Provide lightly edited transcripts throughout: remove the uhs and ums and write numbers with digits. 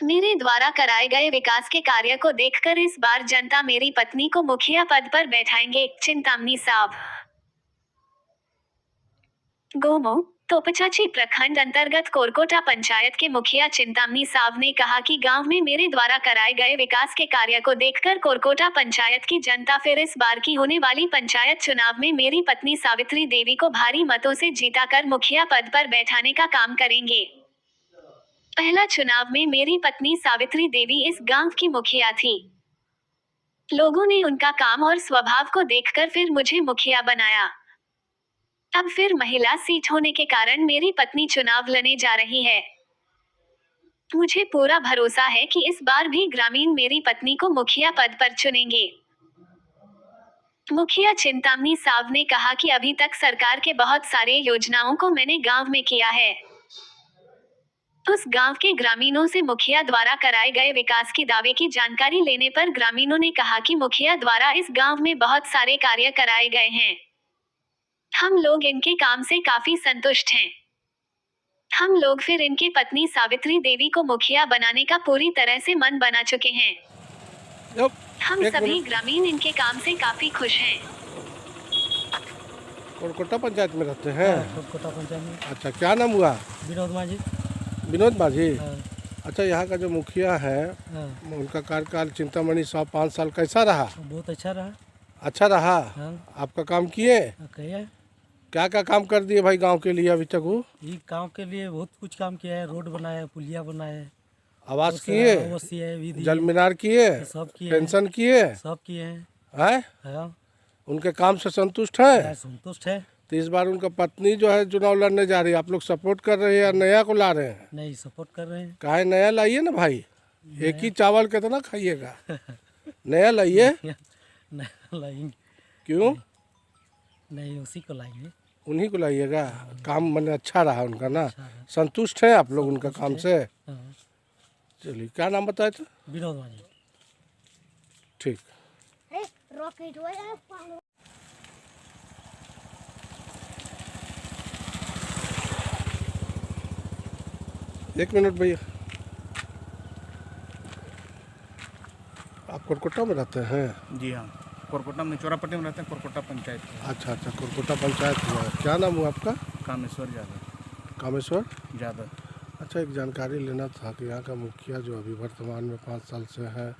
मेरे द्वारा कराए गए विकास के कार्य को देखकर इस बार जनता मेरी पत्नी को मुखिया पद पर बैठाएंगे, चिंतामणि साहब। गोमो तोपचाची प्रखंड अंतर्गत कोरकोटा पंचायत के मुखिया चिंतामणि साहब ने कहा कि गांव में मेरे द्वारा कराए गए विकास के कार्य को देखकर कोरकोटा पंचायत की जनता फिर इस बार की होने वाली पंचायत चुनाव में मेरी पत्नी सावित्री देवी को भारी मतों से जीताकर मुखिया पद पर बैठाने का काम करेंगे। पहला चुनाव में मेरी पत्नी सावित्री देवी इस गांव की मुखिया थी। लोगों ने उनका काम और स्वभाव को देखकर फिर मुझे मुखिया बनाया। अब फिर महिला सीट होने के कारण मेरी पत्नी चुनाव लड़ने जा रही है। मुझे पूरा भरोसा है कि इस बार भी ग्रामीण मेरी पत्नी को मुखिया पद पर चुनेंगे। मुखिया चिंतामणि साहब ने कहा कि अभी तक सरकार के बहुत सारे योजनाओं को मैंने गांव में किया है। उस गांव के ग्रामीणों से मुखिया द्वारा कराए गए विकास की दावे की जानकारी लेने पर ग्रामीणों ने कहा कि मुखिया द्वारा इस गांव में बहुत सारे कार्य कराए गए हैं। हम लोग इनके काम से काफी संतुष्ट हैं। हम लोग फिर इनके पत्नी सावित्री देवी को मुखिया बनाने का पूरी तरह से मन बना चुके हैं। हम सभी ग्रामीण इनके काम से काफी खुश हैं। कोरकोटा पंचायत में रहते हैं? कोरकोटा पंचायत में। अच्छा, क्या नाम हुआ? विनोद माझी। विनोद माझी। हाँ। अच्छा, यहाँ का जो मुखिया है, हाँ। उनका कार्यकाल चिंतामणि साहब 5 साल कैसा रहा? बहुत अच्छा रहा। अच्छा रहा। हाँ। आपका काम किए? किया। क्या क्या काम कर दिए भाई गांव के लिए अभी तक? वो ये गांव के लिए बहुत कुछ काम किया है। रोड बनाया है, पुलिया बनाया है, आवास किए, जल मीनार किए, सब किए, पेंशन किए, सब किए हैं। हाँ? उनके काम से संतुष्ट है? संतुष्ट है। तो इस बार उनका पत्नी जो है चुनाव लड़ने जा रही है, आप लोग सपोर्ट कर रहे हैं या नया को ला रहे हैं? नहीं, सपोर्ट कर रहे हैं। काहे नया लाइए ना भाई, एक ही चावल कितना खाइएगा? नया लाइए। नहीं लाएंगे। क्यों? नहीं, उसी को लाएंगे। उन्हीं को लाइएगा। काम मैंने अच्छा रहा उनका ना? संतुष्ट हैं आप लोग उनका काम से? चलिए, क्या नाम बताए थे? विनोद माझी। ठीक। एक मिनट भैया, आप कोरकोटा में रहते हैं? जी हाँ, कोरकोटा में, चोरापट्टी में रहते हैं, कोरकोटा पंचायत। अच्छा, कोरकोटा पंचायत हुआ। क्या नाम हुआ आपका? कामेश्वर यादव। कामेश्वर यादव। अच्छा, एक जानकारी लेना था कि यहाँ का मुखिया जो अभी वर्तमान में 5 साल से है,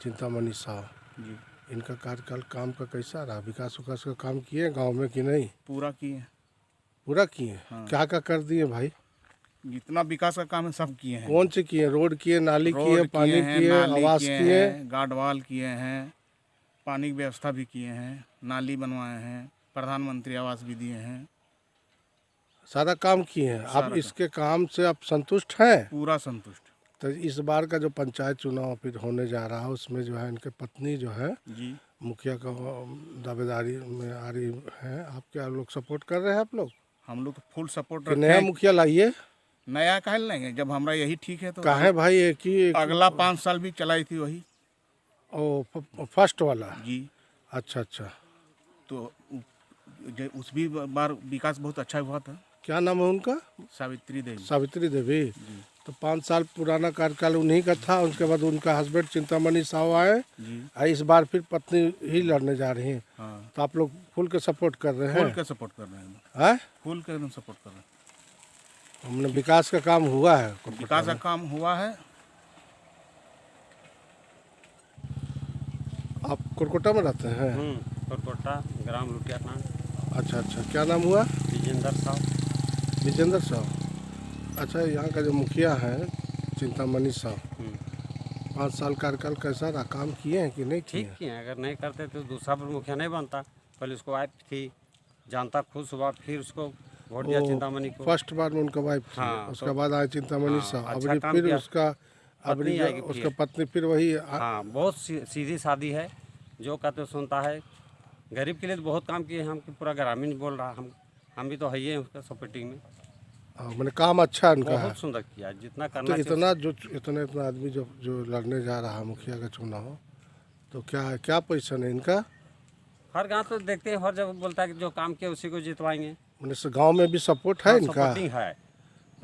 चिंतामणि साहब जी, इनका कार्यकाल काम का कैसा रहा? विकास का काम किए गांव में कि नहीं? पूरा किए। पूरा किए? हाँ। क्या क्या कर दिए भाई? जितना विकास का काम है सब किए हैं। कौन से किए? रोड किए, नाली किए, पानी किए, आवास किए, गार्ड वाल किए हैं, पानी की व्यवस्था भी किए हैं, नाली बनवाए हैं, प्रधानमंत्री आवास भी दिए हैं। सारा काम किए हैं। आप इसके काम से आप संतुष्ट हैं? पूरा संतुष्ट। तो इस बार का जो पंचायत चुनाव फिर होने जा रहा है, उसमें जो है इनके पत्नी जो है जी, मुखिया का दावेदारी में आ रही है। आप क्या लोग सपोर्ट कर रहे हैं? आप लोग? हम लोग तो फुल सपोर्ट कि नया मुखिया लाइए? नया काहे लेंगे जब हमारा यही ठीक है तो? काहे भाई, एक ही अगला 5 साल भी चलाई थी वही। ओ, फर्स्ट वाला? जी। अच्छा। तो उस भी बार विकास बहुत अच्छा हुआ था। क्या नाम है उनका? सावित्री देवी। सावित्री देवी। तो 5 साल पुराना कार्यकाल उन्हीं का था। उसके बाद उनका हस्बैंड चिंतामणि साहब आए, इस बार फिर पत्नी ही लड़ने जा रही हैं। हाँ। तो आप लोग फुल के सपोर्ट कर रहे हैं? फुल के सपोर्ट कर रहे हैं। फुल के सपोर्ट कर रहे हैं। हमने विकास का काम हुआ है? विकास का काम हुआ है। आप कोरकोटा में रहते हैं? कोरकोटा ग्राम लुटियाना। अच्छा, क्या नाम हुआ? विजेंद्र साहब। अच्छा, यहाँ का जो मुखिया है चिंतामणि साहब, 5 साल कार्यकाल कैसा रहा? काम किए हैं कि नहीं किए? ठीक किए। अगर नहीं करते तो दूसरा मुखिया नहीं बनता। पहले उसको वाइफ थी, जनता खुश हुआ, फिर उसको वोट दिया चिंतामणि को। फर्स्ट बार में उनका वाइफ थी। हाँ, उसके बाद आए चिंतामणि साहब। अच्छा अब फिर उसका पत्नी फिर वही। हाँ, बहुत सीधी सादी है, जो कहते सुनता है। गरीब के लिए तो बहुत काम किए। हम पूरा ग्रामीण बोल रहा, हम भी तो है ही उसका सपोर्टिंग में। मैंने काम अच्छा उनका है। बहुत सुंदर किया, जितना करना तो इतना आदमी जो लड़ने जा रहा है मुखिया का चुनाव, तो क्या पोजीशन है इनका? हर गांव तो देखते हैं, हर जगह बोलता है कि जो काम किया उसी को जितवाएंगे। मैंने गांव में भी सपोर्ट है इनका? सपोर्टिंग है।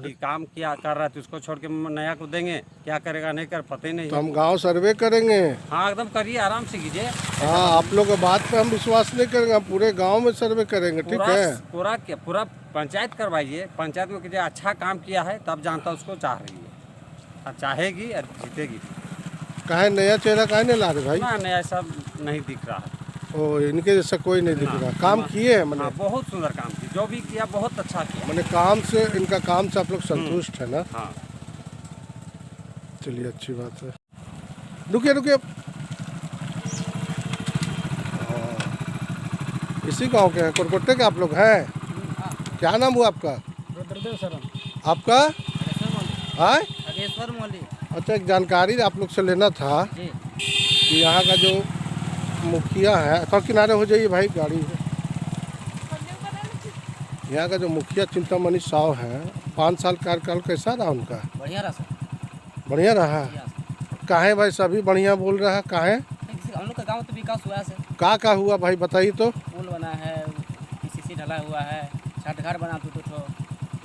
कि काम किया कर रहा है तो उसको छोड़ के नया को देंगे, क्या करेगा नहीं कर पता ही नहीं तो है। हम गांव सर्वे करेंगे। हाँ एकदम करिए, आराम से कीजिए। हाँ, आप लोग की बात पे हम विश्वास नहीं करेंगे, हम पूरे गांव में सर्वे करेंगे, ठीक है। पूरा पंचायत करवाइए, पंचायत में कीजिए। अच्छा काम किया है तब जनता उसको चाह रही है और चाहेगी और जीतेगी। काहे नया चेहरा काहे नहीं ला रहे भाई? ना नया सब नहीं दिख रहा है। ओ, इनके जैसा कोई नहीं दिख रहा। काम किए हैं मैंने, हाँ, बहुत सुंदर काम किया, जो भी किया बहुत अच्छा किया। मैंने काम से, इनका काम से आप लोग संतुष्ट है ना? हाँ चलिए, अच्छी बात है। रुकिए रुकिए। इसी गांव के हैं, कोरकोटे के आप लोग हैं? क्या नाम हुआ आपका? रुद्रदेव शरण। आपका? हाँ, नागेश्वर मौली अच्छा, एक जानकारी आप लोग से लेना था जी। कि यहाँ का जो मुखिया है, तो किनारे हो जाइए भाई, गाड़ी है। यहाँ का जो मुखिया चिंतामणि साव है, 5 साल कार्यकाल कैसा रहा उनका? बढ़िया रहा सर। बढ़िया रहा। काहे भाई सभी बढ़िया बोल रहा है, काहे? हम लोग का गाँव तो विकास हुआ है सर। का हुआ भाई बताइए तो। पुल बना है, पीसीसी ढला हुआ है, छठ घर बना तो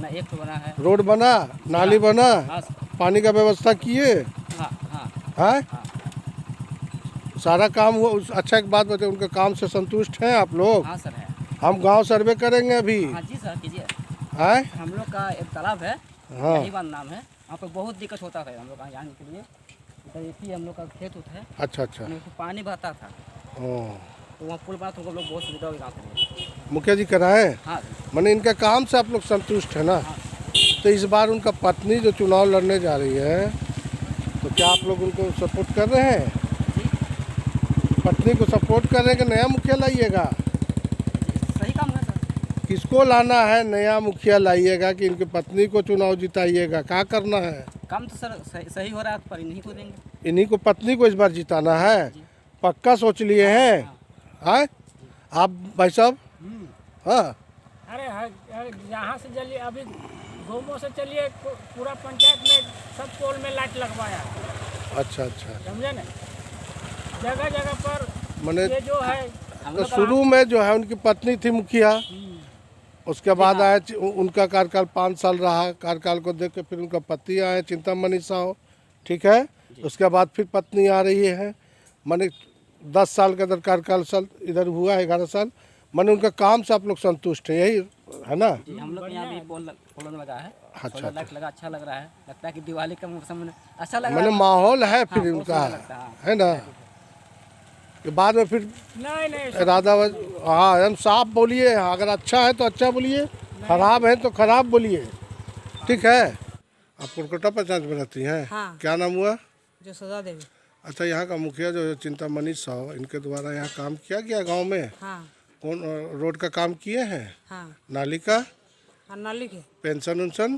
ना एक तो बना है। रोड बना, नाली बना, हाँ सर। पानी का व्यवस्था किए। हाँ हाँ हाँ, हाँ। सारा काम हुआ। अच्छा, एक बात बताइए, उनके काम से संतुष्ट हैं आप लोग? हाँ सर है। हम गांव सर्वे करेंगे अभी। हाँ जी सर कीजिए। हाँ हम लोग का एक तालाब है, हाँ, यही बात नाम है। वहाँ पर बहुत दिक्कत होता था हम लोग का जाने के लिए। इधर एक ही हम लोग का खेत होता है, अच्छा अच्छा। उसमें पानी बहता था, ओ, तो वहाँ पुल बना तो हम लोग बहुत सुविधा हुई गाँव के लिए। मुखिया जी कराएं? हाँ मैंने इनके काम से आप लोग संतुष्ट है ना? तो इस बार उनका पत्नी जो चुनाव लड़ने जा रही है, तो क्या आप लोग उनको सपोर्ट कर रहे हैं? पत्नी को सपोर्ट कर रहे हैं कि नया मुखिया लाइएगा? सही काम है सर। किसको लाना है? नया मुखिया लाइएगा कि इनकी पत्नी को चुनाव जिताइएगा? क्या करना है? काम तो सर सही हो रहा है, पर इन्हीं को देंगे। इन्हीं को, पत्नी को इस बार जिताना है? पक्का सोच लिए हैं? हाँ, आप भाई साहब? हाँ, अरे यहाँ से चलिए, अभी गोमो से चलिए, पूरा पंचायत में सब पोल में लाइट लगवाया है। अच्छा अच्छा। समझे ना, जगह जगह पर मैंने ये जो है। तो शुरू में जो है उनकी पत्नी थी मुखिया, उसके बाद आए उनका कार्यकाल 5 साल रहा। कार्यकाल को देख के फिर उनका पति आए चिंतामणि साव, ठीक है। उसके बाद फिर पत्नी आ रही है। मैंने 10 साल का इधर कार्यकाल साल इधर हुआ है, 11 साल। मैंने उनका काम से आप लोग संतुष्ट हैं, यही है ना? जी, हम लोग यहाँ भी पोल लगा है। अच्छा, सोलर लाइट लगा, अच्छा लग रहा है। लगता है कि दिवाली का मौसम में अच्छा लग रहा मैंने है। माहौल है फिर हाँ, उनका, बहुत सुंदर लगता है ना? कि बाद में फिर नहीं राधा, हाँ, हम साफ बोलिए। अगर अच्छा है तो अच्छा बोलिए, खराब है तो खराब बोलिए, ठीक है। आप कोलकाता पंचायत में रहती हैं? हाँ। क्या नाम हुआ? जो सजा देवी। अच्छा, यहाँ का मुखिया जो है चिंतामणि साव, इनके द्वारा यहाँ काम किया गया गांव में? हाँ कौन रोड का काम किए हैं? हाँ। नाली का, और नाली के पेंशन उनशन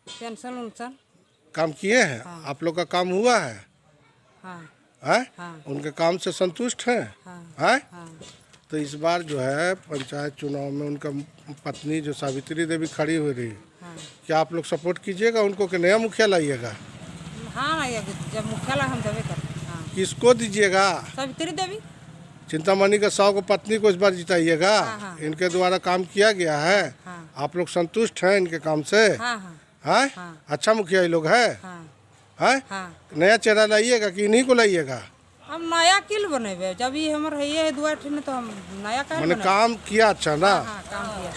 पेंशन उनशन। काम किए हैं? आप लोग का काम हुआ है? हाँ हैं? हाँ उनके काम से संतुष्ट हैं? हाँ हैं? हाँ। तो इस बार जो है पंचायत चुनाव में उनका पत्नी जो सावित्री देवी खड़ी हुई रही, हाँ क्या आप लोग सपोर्ट कीजिएगा उनको कि नया मुखिया लाइएगा? हाँ, ये जब मुखिया हम देवे कर। हाँ, किसको दीजिएगा? सावित्री देवी। चिंतामणि का साव को पत्नी को इस बार जिताइएगा। हाँ, हाँ। इनके द्वारा काम किया गया है। हाँ आप लोग संतुष्ट हैं इनके काम से? हाँ हाँ हैं? हाँ। अच्छा मुखिया ये लोग है? हाँ हैं? हाँ। नया चेहरा लाइएगा कि इन्हीं को लाइएगा? हम नया किल बनेबे, जब ये हमारे है ये दुआ ठिन तो हम नया का मैंने काम किया अच्छा ना? हाँ काम किया।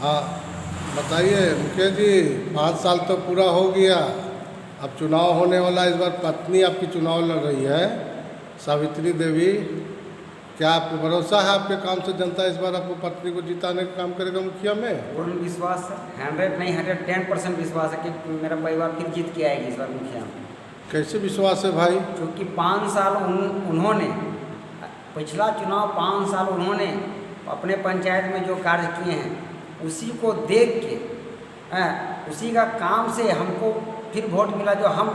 हाँ, बताइए मुखिया जी, 5 साल तो पूरा हो गया, अब चुनाव होने वाला। इस बार पत्नी आपकी चुनाव लड़ रही है, सावित्री देवी। क्या आपको भरोसा है आपके काम से जनता इस बार आपको पत्नी को जिताने का काम करेगा मुखिया में? पूर्ण विश्वास, 100 नहीं 110% विश्वास है कि मेरा परिवार फिर जीत के आएगी इस बार मुखिया में। कैसे विश्वास है भाई? क्योंकि 5 साल उन्होंने, पिछला चुनाव 5 साल उन्होंने अपने पंचायत में जो कार्य किए हैं उसी को देख के, उसी का काम से हमको फिर वोट मिला। जो हम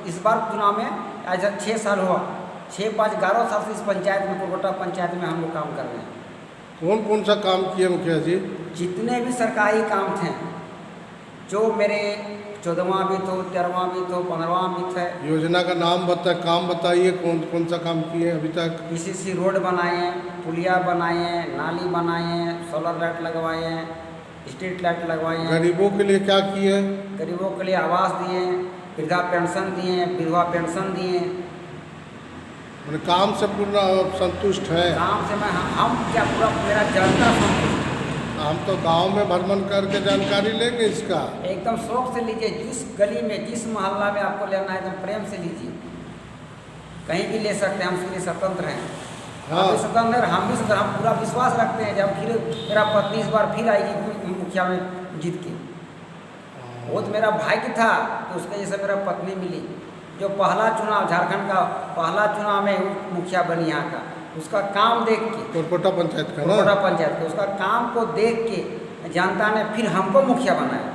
इस बार चुनाव में आज 6 साल हुआ, 6, 5, 11 साल से इस पंचायत में, कोलकाता पंचायत में हम लोग काम कर रहे हैं। कौन कौन सा काम किए मुखिया जी? जितने भी सरकारी काम थे, जो मेरे 14वां भी तो, 13वां भी तो, 15वां भी थे। योजना का नाम काम बताइए, कौन कौन सा काम किए अभी तक? पीसीसी रोड बनाए हैं, पुलिया बनाए हैं, नाली बनाए हैं, सोलर लाइट लगवाए हैं, स्ट्रीट लाइट लगवाई हैं, गरीबों के लिए क्या किए? गरीबों के लिए आवास दिए, वृद्धा पेंशन दिए, विधवा पेंशन दिए। मैंने काम से पूर्ण संतुष्ट है। काम से मैं हम क्या पूरा मेरा जनता संतुष्ट है। हम तो गांव में भ्रमण करके जानकारी लेंगे इसका। एकदम शौक से लीजिए, जिस गली में जिस मोहल्ला में आपको लेना है एकदम प्रेम से लीजिए, कहीं भी ले सकते हैं, हम उसके लिए स्वतंत्र हैं। हाँ। हम भी स्वतंत्र, हम भी स्वतंत्र, हम पूरा विश्वास रखते हैं जब फिर मेरा पत्नी इस बार फिर आएगी मुखिया में जीत के। वो तो मेरा भाई की था, तो उसके जैसे मेरा पत्नी मिली। जो पहला चुनाव झारखंड का पहला चुनाव में मुखिया बनी यहाँ का, उसका काम देख के, कोरकोटा पंचायत का ना? कोरकोटा पंचायत के, उसका काम को देख के जनता ने फिर हमको मुखिया बनाया,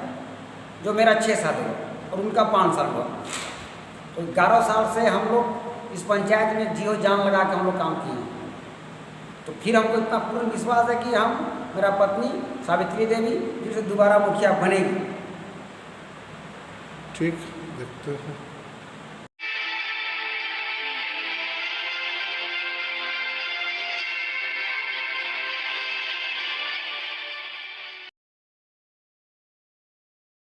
जो मेरा 6 साल हुआ और उनका 5 साल हुआ। तो 11 साल से हम लोग इस पंचायत में जियो जान लगा के हम लोग काम किए। तो फिर हमको इतना पूर्ण विश्वास है कि हम, मेरा पत्नी सावित्री देवी फिर से दोबारा मुखिया बनेगी। ठीक, देखते हैं।